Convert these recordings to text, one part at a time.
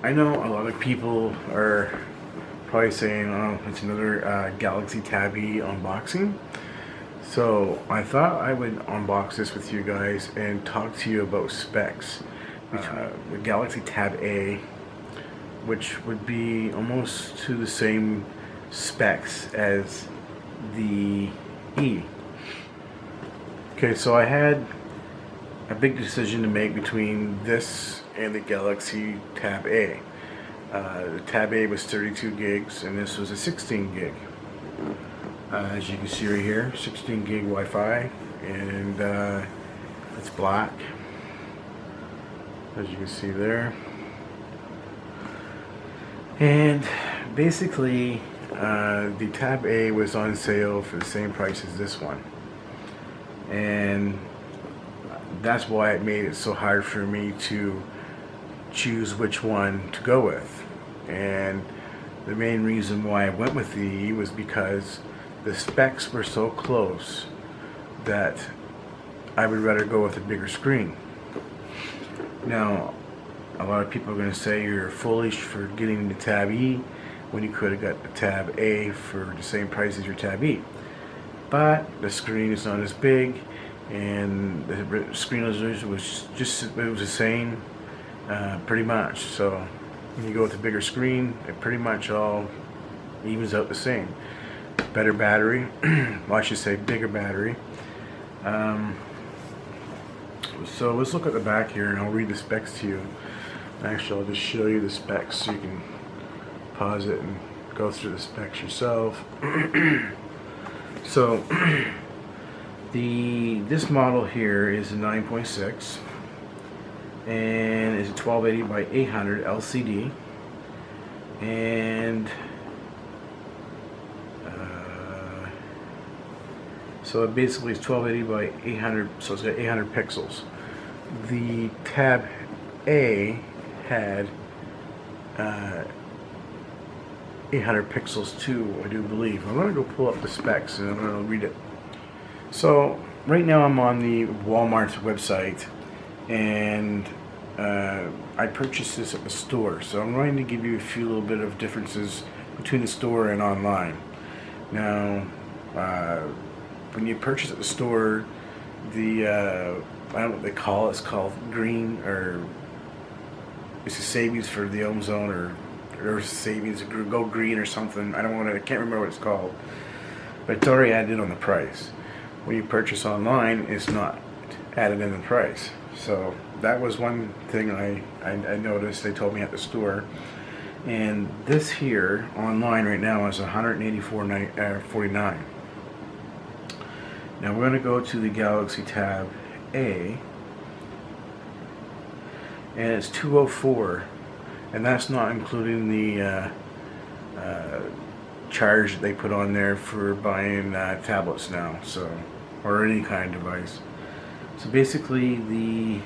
I know a lot of people are probably saying, oh, it's another Galaxy Tab E unboxing. So I thought I would unbox this with you guys and talk to you about specs. The Galaxy Tab A, which would be almost to the same specs as the E. Okay, so I had a big decision to make between this and the Galaxy Tab A. The Tab A was 32 gigs and this was a 16 gig. As you can see right here, 16 gig Wi-Fi, and it's black, as you can see there. And basically, the Tab A was on sale for the same price as this one, and that's why it made it so hard for me to choose which one to go with. And the main reason why I went with the E was because the specs were so close that I would rather go with a bigger screen. Now, a lot of people are going to say you're foolish for getting the Tab E when you could have got the Tab A for the same price as your Tab E. But the screen is not as big, and the screen resolution was the same, pretty much. So when you go with a bigger screen, it pretty much all evens out the same. Better battery, well, I should say bigger battery. So let's look at the back here, and I'll read the specs to you. Actually, I'll just show you the specs so you can pause it and go through the specs yourself. So this model here is a 9.6 and is a 1280 by 800 LCD, and so it basically is 1280 by 800, so it's got 800 pixels. The Tab A had 800 pixels too, I do believe. I'm going to go pull up the specs and I'm going to read it. So right now I'm on the Walmart website, and I purchased this at the store. So I'm going to give you a few little bit of differences between the store and online. Now, when you purchase at the store, the I don't know what they call it. It's called green, or it's a savings for the ozone, or there's savings go green or something. I can't remember what it's called, but it's already added on the price. When you purchase online, it's not added in the price. So that was one thing I noticed. They told me at the store. And this here online right now is $184.49. Now we're going to go to the Galaxy Tab A, and it's $204, and that's not including the charge that they put on there for buying tablets now, so, or any kind of device. So basically the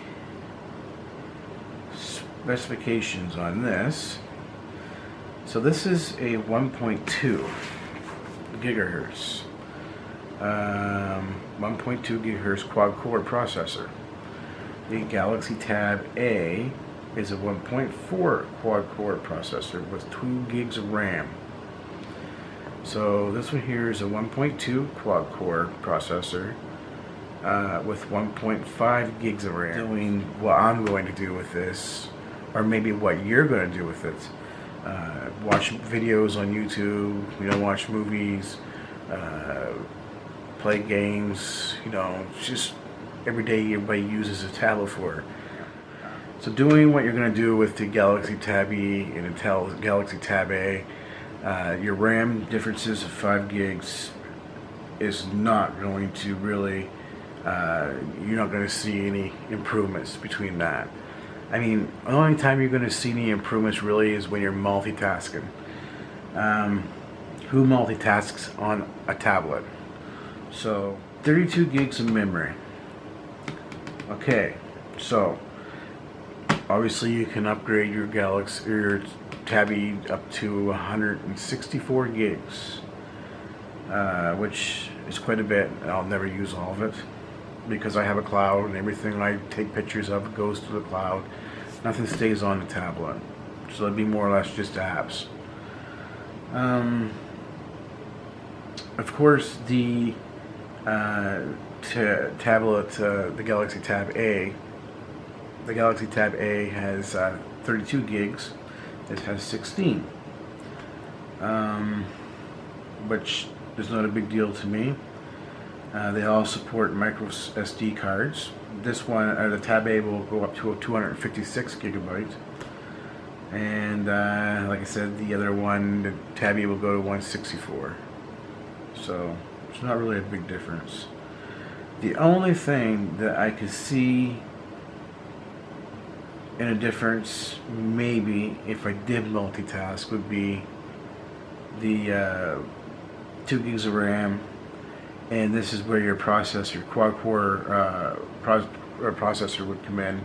specifications on this, so this is a 1.2 gigahertz 1.2 gigahertz quad-core processor. The Galaxy Tab A is a 1.4 quad-core processor with 2 gigs of RAM. So this one here is a 1.2 quad-core processor with 1.5 gigs of RAM. Doing what I'm going to do with this, or maybe what you're going to do with it. Watch videos on YouTube, watch movies, play games, just every day everybody uses a tablet for. So doing what you're going to do with the Galaxy Tab E and the Galaxy Tab A, your RAM differences of 5 gigs is not going to really, you're not going to see any improvements between that. I mean, the only time you're going to see any improvements really is when you're multitasking. Who multitasks on a tablet? So 32 gigs of memory. Okay, so obviously you can upgrade your Galaxy or your Tab E up to 164 gigs, which is quite a bit. I'll never use all of it because I have a cloud, and everything I take pictures of goes to the cloud. Nothing stays on the tablet. So it'd be more or less just apps. Of course, the tablet, the Galaxy Tab A. The Galaxy Tab A has 32 gigs. It has 16, which is not a big deal to me. They all support micro SD cards. This one, the Tab A, will go up to 256 gigabytes. And like I said, the other one, the Tab E, will go to 164. So it's not really a big difference. The only thing that I could see in a difference, maybe if I did multitask, would be the 2 gigs of RAM, and this is where your processor, quad-core processor would come in.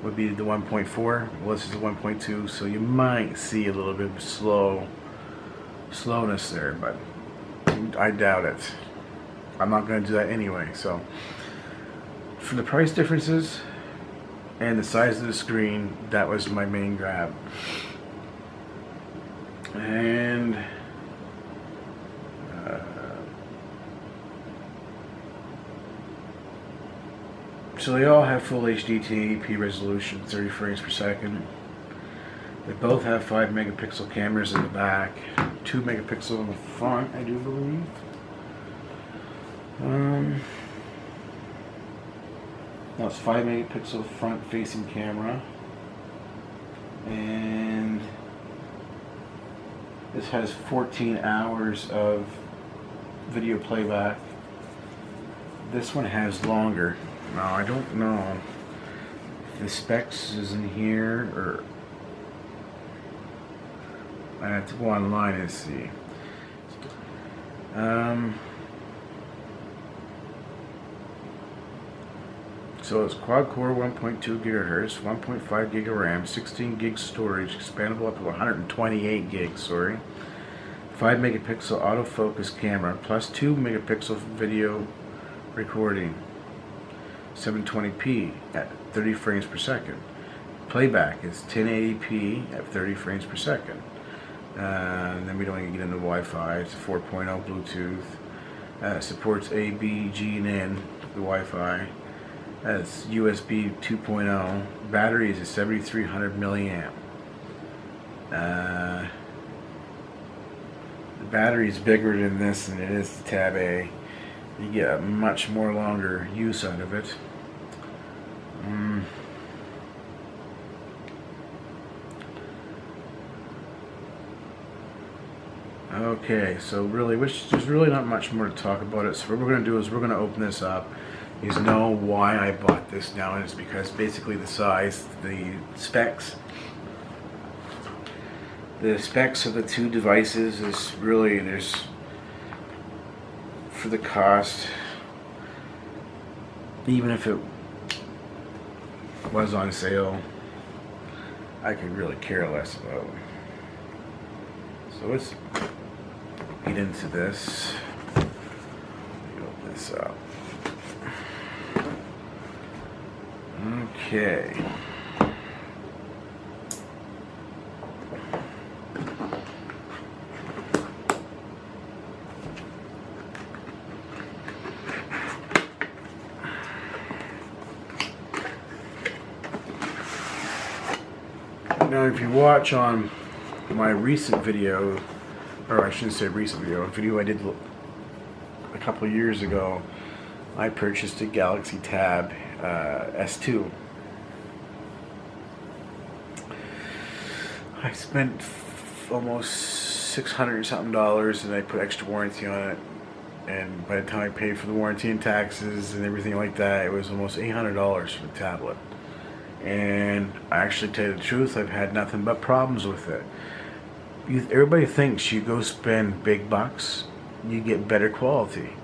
Would be the 1.4. Well, this is the 1.2, so you might see a little bit of slowness there, but I doubt it. I'm not going to do that anyway. So, for the price differences and the size of the screen, that was my main grab. And so they all have full HD 1080p resolution, 30 frames per second. They both have 5 megapixel cameras in the back, 2 megapixel in the front, I do believe. That's 5 megapixel front facing camera, and this has 14 hours of video playback. This one has longer. Now I don't know if the specs is in here, or I have to go online and see. So it's quad-core 1.2 gigahertz, 1.5 gig of RAM, 16 gig storage, expandable up to 128 gigs, 5 megapixel autofocus camera, plus 2 megapixel video recording, 720p at 30 frames per second. Playback is 1080p at 30 frames per second. And then we don't even get into Wi-Fi. It's 4.0 Bluetooth. Supports A, B, G, and N, the Wi-Fi. It's USB 2.0. Battery is a 7300 milliamp. The battery is bigger than this than it is the Tab A. You get a much more longer use out of it. Okay, so really, there's really not much more to talk about it. So what we're going to do is we're going to open this up. You know why I bought this now, and it's because basically the size, the specs of the two devices is really, there's, for the cost, even if it was on sale, I could really care less about. So let's get into this. Let me open this up. Okay. Now, if you watch on my recent video, or I shouldn't say recent video, a video I did a couple of years ago, I purchased a Galaxy Tab S2. I spent almost $600 something, and I put extra warranty on it. And by the time I paid for the warranty and taxes and everything like that, it was almost $800 for the tablet. And I actually, tell you the truth, I've had nothing but problems with it. Everybody thinks you go spend big bucks, you get better quality.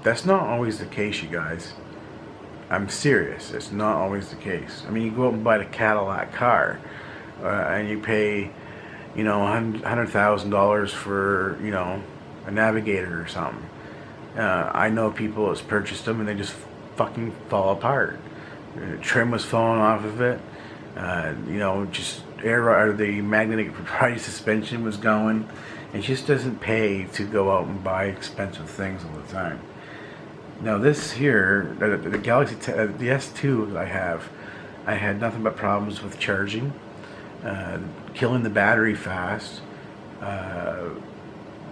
That's not always the case, you guys. I'm serious. It's not always the case. I mean, you go out and buy the Cadillac car, and you pay, $100,000 for, a Navigator or something. I know people that's purchased them and they just fucking fall apart. Trim was falling off of it. Just or the magnetic proprietary suspension was going. It just doesn't pay to go out and buy expensive things all the time. Now this here, the Galaxy, the S2 I had nothing but problems with charging, killing the battery fast.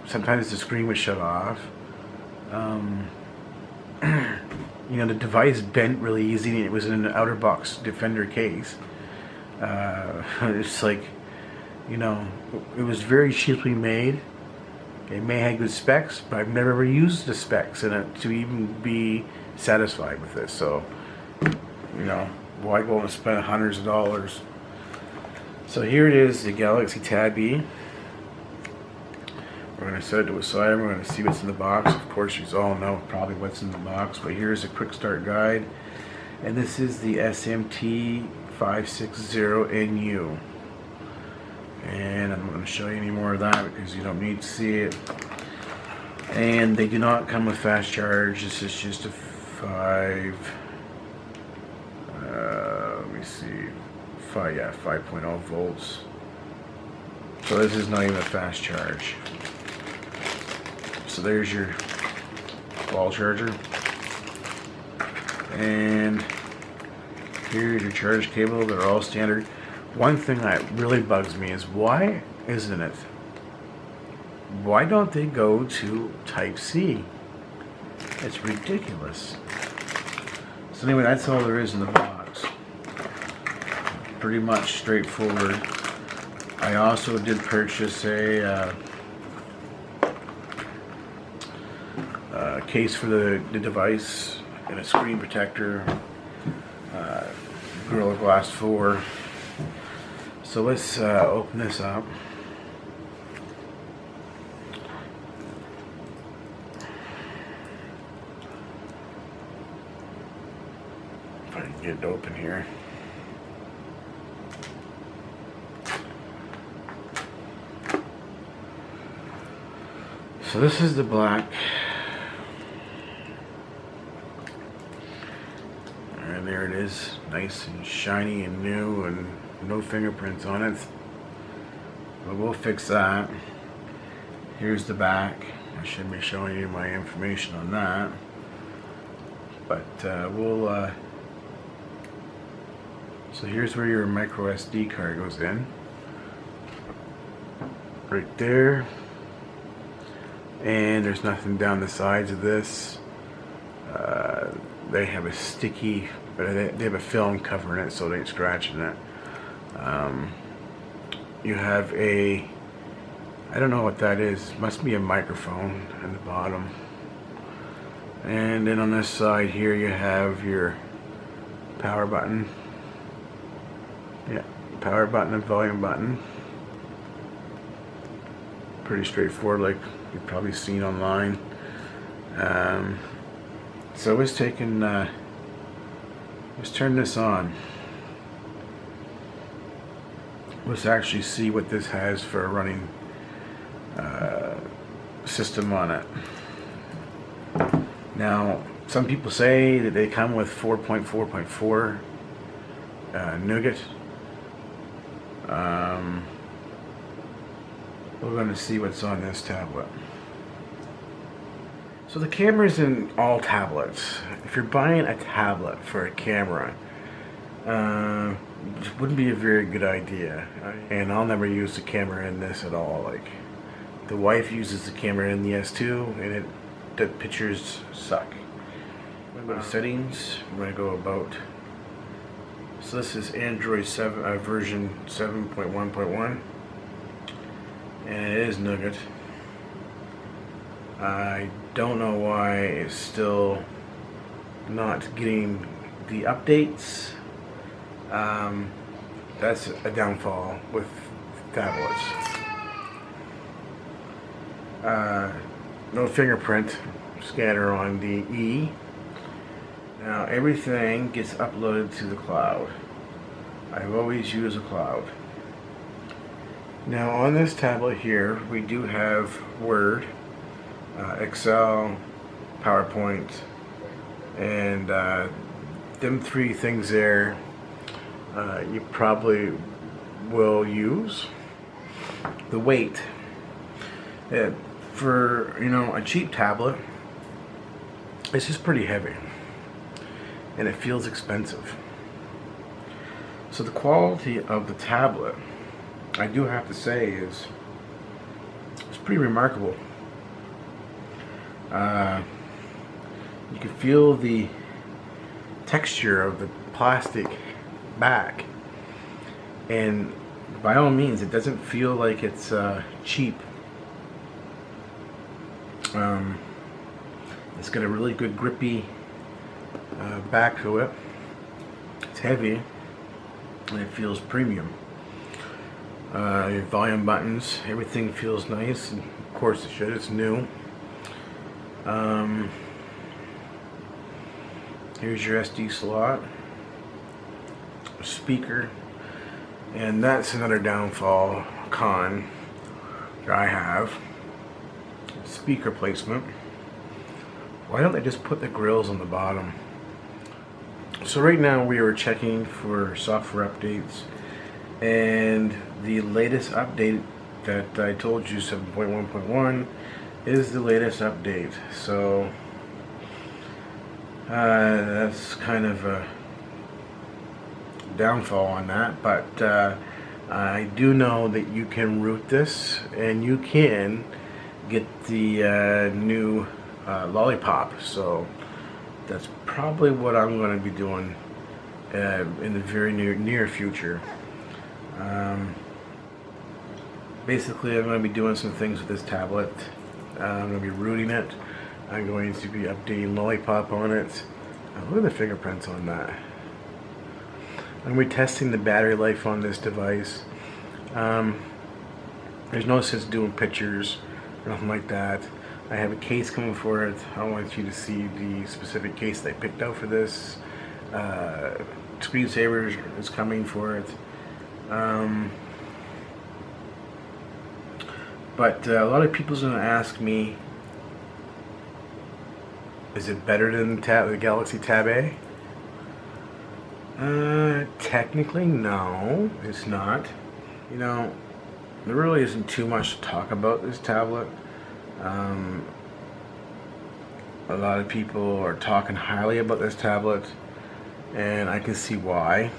Sometimes the screen would shut off. You know, the device bent really easy. It was in an outer box Defender case. It's like, you know, it was very cheaply made. It may have good specs, but I've never ever used the specs in it to even be satisfied with this. So, you know, why go and spend hundreds of dollars? So here it is, the Galaxy Tab E. We're going to set it to a side. We're going to see what's in the box. Of course, you all know probably what's in the box, but here's a quick start guide. And this is the SMT560NU. And I'm not going to show you any more of that because you don't need to see it. And they do not come with fast charge. This is just a 5.0 volts. So this is not even a fast charge. So there's your wall charger. And here's your charge cable. They're all standard. One thing that really bugs me is why don't they go to Type-C? It's ridiculous. So anyway, that's all there is in the box. Pretty much straightforward. I also did purchase a case for the device and a screen protector, Gorilla Glass 4. So let's open this up. If I can get it open here. So this is the black. And there it is, nice and shiny and new and no fingerprints on it. But we'll fix that. Here's the back. I should be showing you my information on that. But so here's where your micro SD card goes in. Right there. And there's nothing down the sides of this. They have a sticky, but they have a film covering it so they ain't scratching it. You have I don't know what that is. It must be a microphone at the bottom. And then on this side here you have your power button. Yeah, power button and volume button. Pretty straightforward, like you've probably seen online. So let's turn this on. Let's actually see what this has for a running system on it. Now, some people say that they come with 4.4.4 Nougat. We're going to see what's on this tablet. So the camera's in all tablets. If you're buying a tablet for a camera, it wouldn't be a very good idea. And I'll never use the camera in this at all. Like, the wife uses the camera in the S2, and the pictures suck. I'm going to go to settings. I'm going to go about. So this is Android 7 version 7.1.1, and it is Nougat. I don't know why it's still not getting the updates. That's a downfall with tablets. No fingerprint scanner on the E. Now everything gets uploaded to the cloud. I've always used a cloud. Now on this tablet here we do have Word, Excel, PowerPoint, and them three things there you probably will use. The weight. For, you know, a cheap tablet, it's just pretty heavy. And it feels expensive. So the quality of the tablet, I do have to say, is pretty remarkable. You can feel the texture of the plastic back, and by all means, it doesn't feel like it's cheap. It's got a really good grippy back to it. It's heavy and it feels premium. Your volume buttons, everything feels nice, and of course it should, it's new. Here's your SD slot, speaker, and that's another con that I have. Speaker placement. Why don't they just put the grills on the bottom? So right now we are checking for software updates, and the latest update that I told you, 7.1.1, is the latest update. So that's kind of a downfall on that, but I do know that you can root this and you can get the new Lollipop. So that's probably what I'm going to be doing in the very near future. Basically, I'm going to be doing some things with this tablet. I'm going to be rooting it. I'm going to be updating Lollipop on it. Look at the fingerprints on that. I'm going to be testing the battery life on this device. There's no sense doing pictures or nothing like that. I have a case coming for it. I want you to see the specific case that I picked out for this. Screensaver is coming for it. But a lot of people's going to ask me, is it better than the Galaxy Tab A? Technically, no, it's not. You know, there really isn't too much to talk about this tablet. A lot of people are talking highly about this tablet, and I can see why.